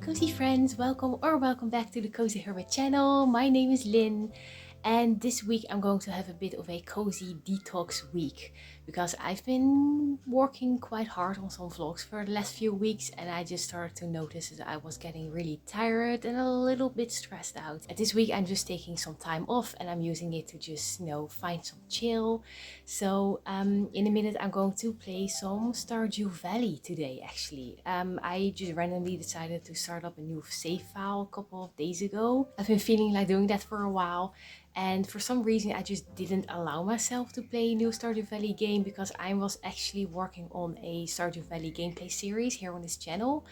cozy friends, welcome back to the Cozy Hermit channel. My name is Lynn, and this week I'm going to have a bit of a cozy detox week because I've been working quite hard on some vlogs for the last few weeks, and I just started to notice that I was getting really tired and a little bit stressed out. And this week I'm just taking some time off and I'm using it to just find some chill. So in a minute I'm going to play some Stardew Valley today. Actually, I just randomly decided to start up a new save file a couple of days ago. I've been feeling like doing that for a while, and for some reason I just didn't allow myself to play a new Stardew Valley game because I was actually working on a Stardew Valley gameplay series here on this channel.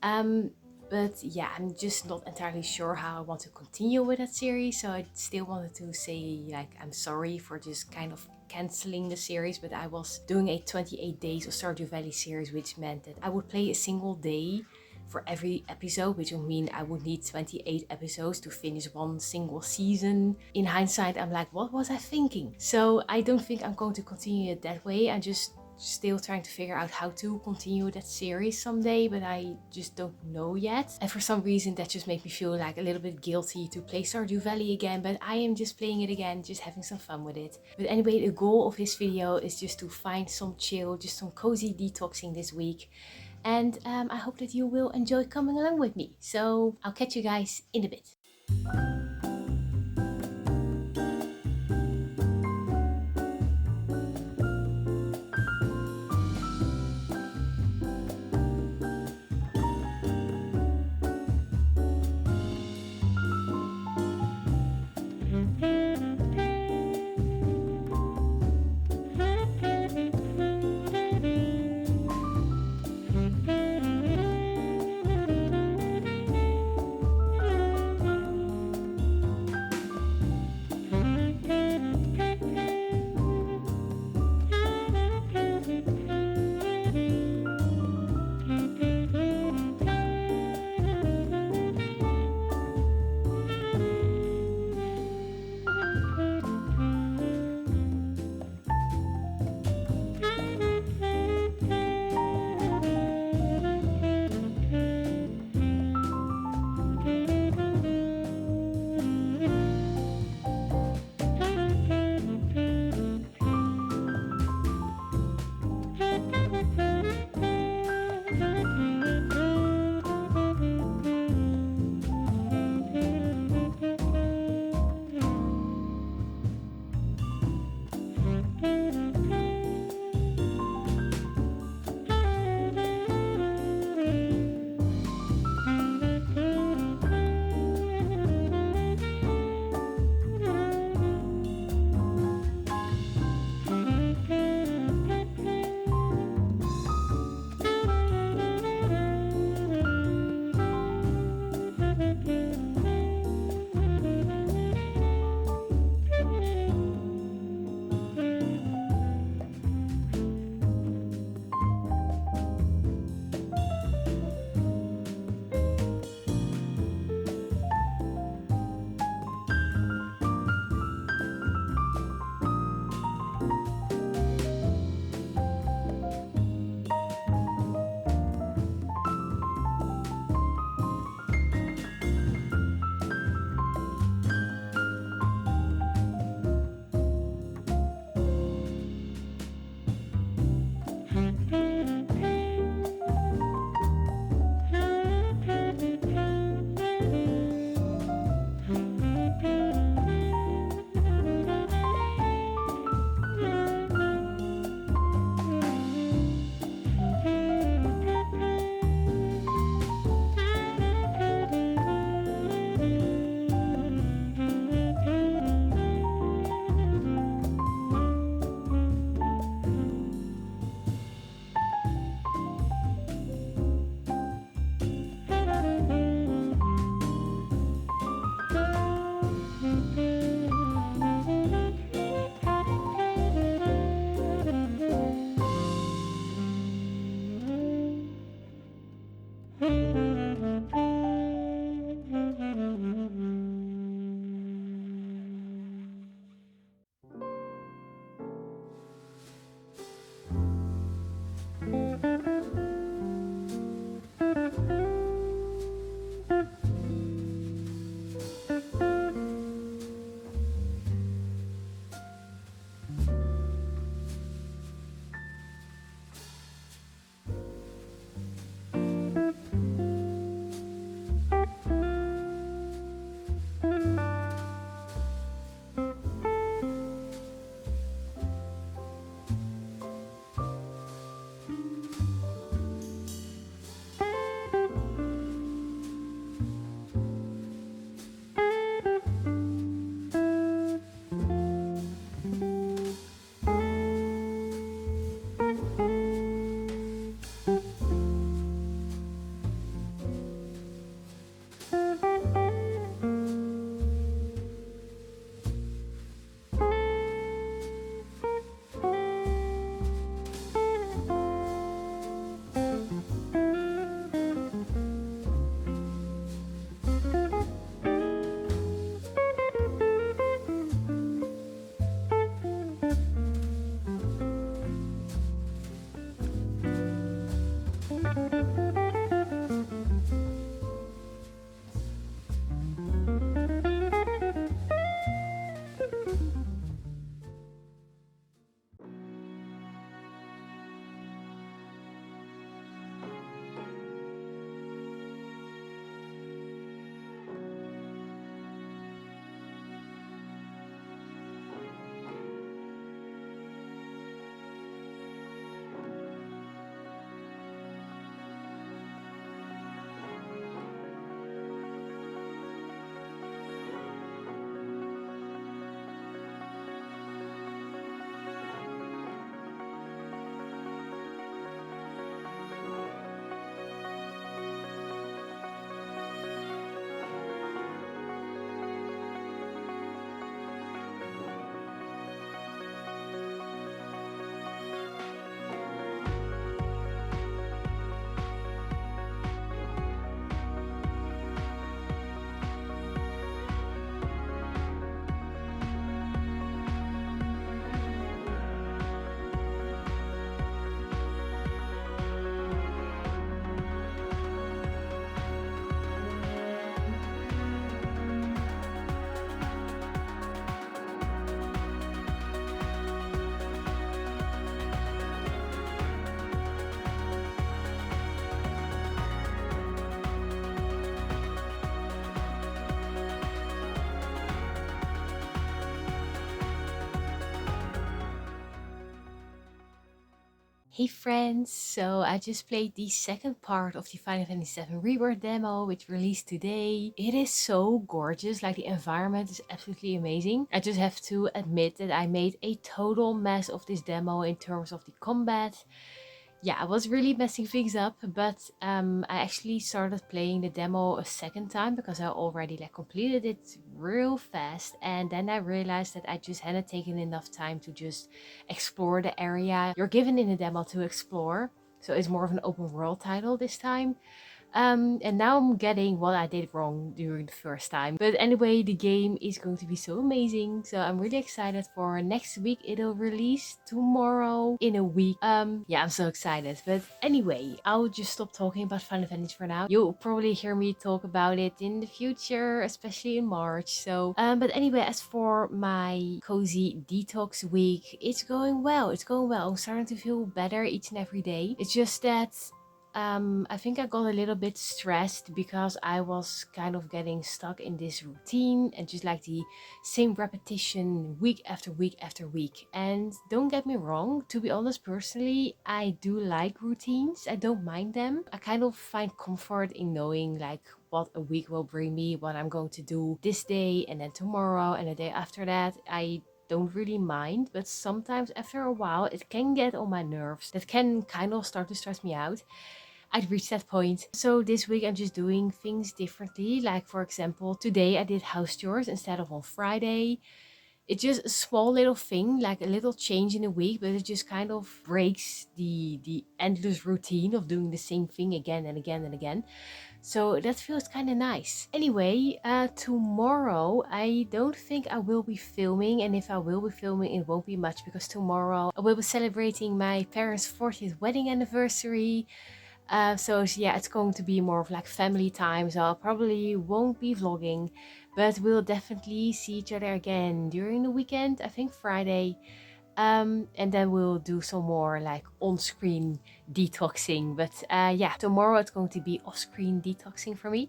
But yeah, I'm just not entirely sure how I want to continue with that series, so I still wanted to say I'm sorry for just kind of canceling the series. But I was doing a 28 days of Stardew Valley series, which meant that I would play a single day for every episode, which would mean I would need 28 episodes to finish one single season. In hindsight, I'm like, what was I thinking? So I don't think I'm going to continue it that way. I'm just still trying to figure out how to continue that series someday, but I just don't know yet. And for some reason that just made me feel like a little bit guilty to play Stardew Valley again, but I am just playing it again, just having some fun with it. But anyway, the goal of this video is just to find some chill, just some cozy detoxing this week. And I hope that you will enjoy coming along with me. So I'll catch you guys in a bit. Hey friends, so I just played the second part of the Final Fantasy VII Rebirth demo, which released today. It is so gorgeous, like the environment is absolutely amazing. I just have to admit that I made a total mess of this demo in terms of the combat. Yeah, I was really messing things up, but I actually started playing the demo a second time because I already like completed it real fast, and then I realized that I just hadn't taken enough time to just explore the area you're given in the demo to explore. So it's more of an open world title this time. And now I'm getting what I did wrong during the first time. But anyway, the game is going to be so amazing. So I'm really excited for next week. It'll release tomorrow in a week. Yeah, I'm so excited. But anyway, I'll just stop talking about Final Fantasy for now. You'll probably hear me talk about it in the future, especially in March. So, but anyway, as for my cozy detox week, it's going well. It's going well. I'm starting to feel better each and every day. It's just that I think I got a little bit stressed because I was kind of getting stuck in this routine and just like the same repetition week after week after week. And don't get me wrong, to be honest, personally, I do like routines. I don't mind them. I kind of find comfort in knowing like what a week will bring me, what I'm going to do this day and then tomorrow and the day after that. I don't really mind, but sometimes after a while it can get on my nerves. That can kind of start to stress me out. I'd reached that point. So this week I'm just doing things differently. Like for example, today I did house chores instead of on Friday. It's just a small little thing, like a little change in a week, but it just kind of breaks the endless routine of doing the same thing again and again and again. So that feels kind of nice. Anyway, tomorrow I don't think I will be filming, and if I will be filming, it won't be much because tomorrow I will be celebrating my parents' 40th wedding anniversary. So yeah, it's going to be more of like family time, so I probably won't be vlogging, but we'll definitely see each other again during the weekend, I think Friday. And then we'll do some more like on-screen detoxing. But yeah, tomorrow it's going to be off-screen detoxing for me.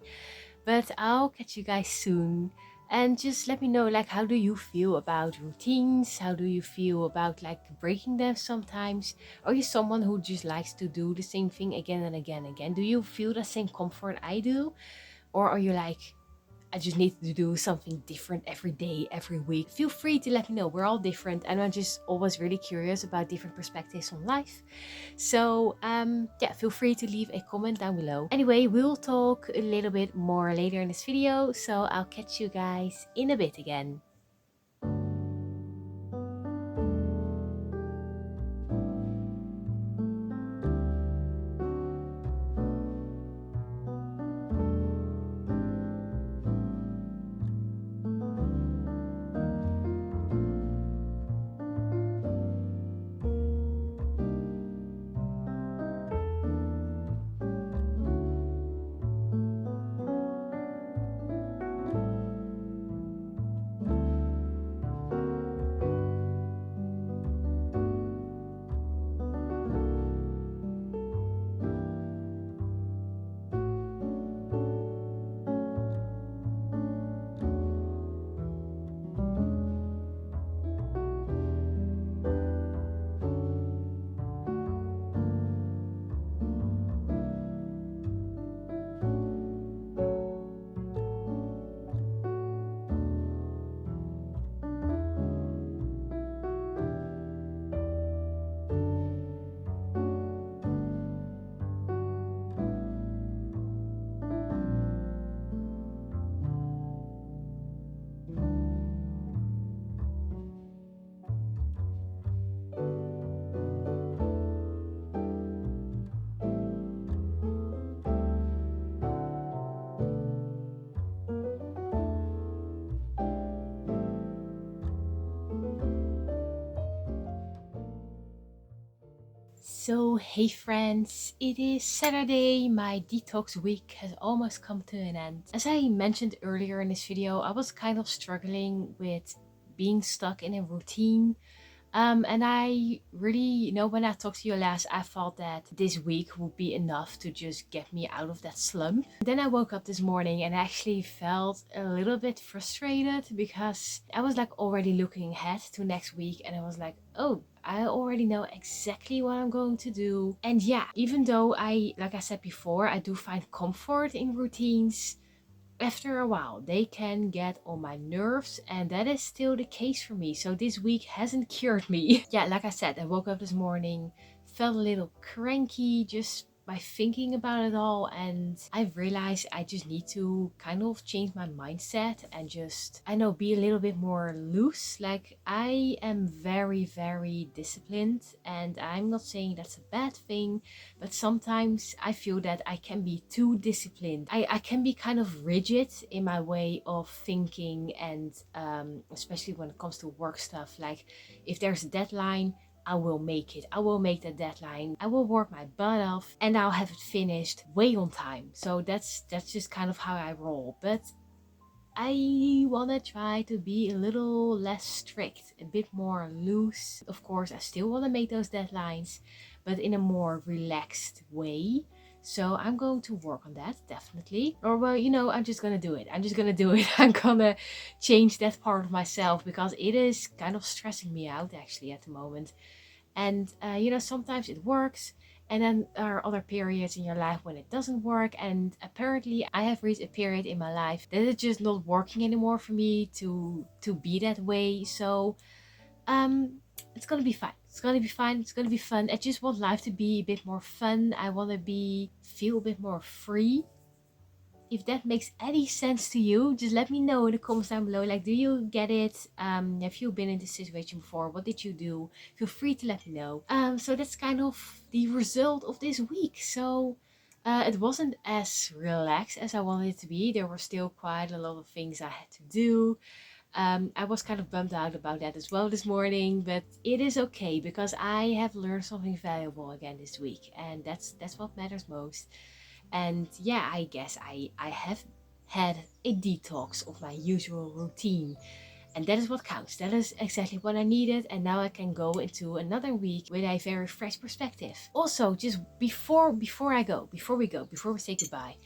But I'll catch you guys soon. And just let me know, like, how do you feel about routines? How do you feel about like breaking them sometimes? Are you someone who just likes to do the same thing again and again and again? Do you feel the same comfort I do? Or are you like, I just need to do something different every day, every week? Feel free to let me know. We're all different, and I'm just always really curious about different perspectives on life. So yeah, feel free to leave a comment down below. Anyway, we'll talk a little bit more later in this video, so I'll catch you guys in a bit again. So hey friends, it is Saturday. My detox week has almost come to an end. As I mentioned earlier in this video, I was kind of struggling with being stuck in a routine. And I really, when I talked to you last, I thought that this week would be enough to just get me out of that slump. Then I woke up this morning and actually felt a little bit frustrated because I was like already looking ahead to next week, and I was like, oh, I already know exactly what I'm going to do. And yeah, even though like I said before, I do find comfort in routines, after a while they can get on my nerves, and that is still the case for me. So this week hasn't cured me. Yeah, like I said, I woke up this morning, felt a little cranky just by thinking about it all, and I've realized I just need to kind of change my mindset and just, I know, be a little bit more loose. Like, I am very, very disciplined, and I'm not saying that's a bad thing, but sometimes I feel that I can be too disciplined. I can be kind of rigid in my way of thinking, and especially when it comes to work stuff. Like, if there's a deadline, I will make it. I will make the deadline. I will work my butt off and I'll have it finished way on time. So that's just kind of how I roll. But I wanna try to be a little less strict, a bit more loose. Of course, I still wanna make those deadlines, but in a more relaxed way. So I'm going to work on that, definitely. Or well, I'm just gonna do it. I'm just gonna do it. I'm gonna change that part of myself because it is kind of stressing me out actually at the moment. And sometimes it works, and then there are other periods in your life when it doesn't work. And apparently I have reached a period in my life that it's just not working anymore for me to be that way. So it's gonna be fine. It's gonna be fine. It's gonna be fun. I just want life to be a bit more fun. I want to feel a bit more free. If that makes any sense to you, just let me know in the comments down below. Like, do you get it? Have you been in this situation before? What did you do? Feel free to let me know. So that's kind of the result of this week. So it wasn't as relaxed as I wanted it to be. There were still quite a lot of things I had to do. I was kind of bummed out about that as well this morning, but it is okay because I have learned something valuable again this week, and that's what matters most. And yeah, I guess I have had a detox of my usual routine, and that is what counts. That is exactly what I needed, and now I can go into another week with a very fresh perspective. Also, just before we say goodbye,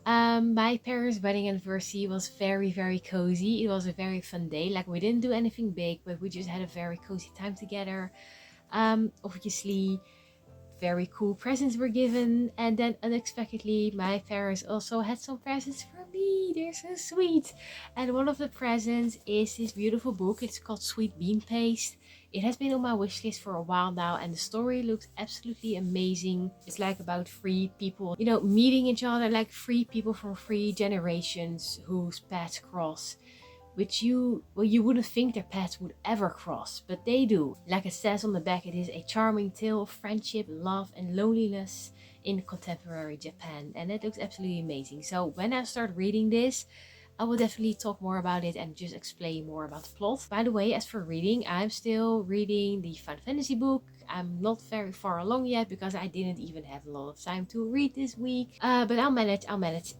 my parents' wedding anniversary was very, very cozy. It was a very fun day. Like, we didn't do anything big, but we just had a very cozy time together. Obviously, very cool presents were given, and then unexpectedly my parents also had some presents for me. They're so sweet. And one of the presents is this beautiful book. It's called Sweet Bean Paste. It has been on my wish list for a while now, and the story looks absolutely amazing. It's like about three people, meeting each other, like three people from three generations whose paths cross, which you wouldn't think their paths would ever cross, but they do. Like it says on the back, it is a charming tale of friendship, love, and loneliness in contemporary Japan, and it looks absolutely amazing. So when I start reading this, I will definitely talk more about it and just explain more about the plot. By the way, as for reading, I'm still reading the Final Fantasy book. I'm not very far along yet because I didn't even have a lot of time to read this week. But I'll manage.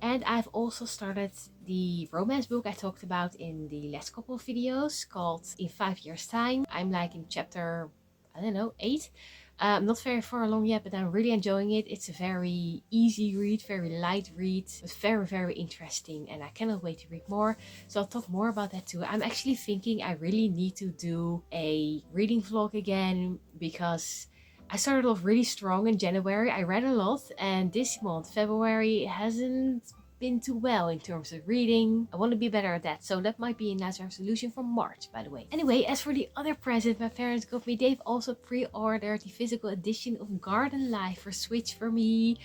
And I've also started the romance book I talked about in the last couple of videos called In 5 Years Time. I'm like in chapter, I don't know, 8. Not very far along yet, but I'm really enjoying it. It's a very easy read, very light read, but very, very interesting, and I cannot wait to read more. So I'll talk more about that too. I'm actually thinking I really need to do a reading vlog again because I started off really strong in January. I read a lot, and this month, February, hasn't been too well in terms of reading. I want to be better at that, so that might be a nice resolution for March, by the way. Anyway, as for the other present my parents got me, they've also pre-ordered the physical edition of Garden Life for Switch for me.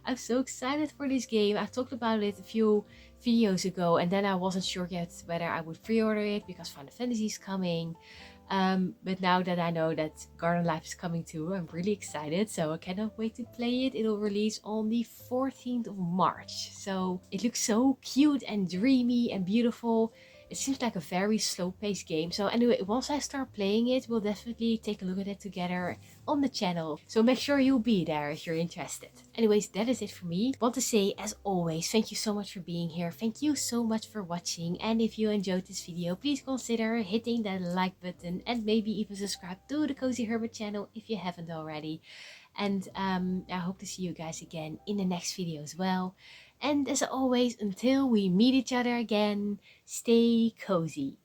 I'm so excited for this game. I talked about it a few videos ago, and then I wasn't sure yet whether I would pre-order it because Final Fantasy is coming. But now that I know that Garden Life is coming too, I'm really excited. So I cannot wait to play it. It'll release on the 14th of March. So it looks so cute and dreamy and beautiful. it seems like a very slow-paced game. So anyway, once I start playing it, we'll definitely take a look at it together on the channel. So make sure you'll be there if you're interested. Anyways, that is it for me. Want to say, as always, thank you so much for being here. Thank you so much for watching. And if you enjoyed this video, please consider hitting that like button and maybe even subscribe to the Cozy Hermit channel if you haven't already. And I hope to see you guys again in the next video as well. And as always, until we meet each other again, stay cozy.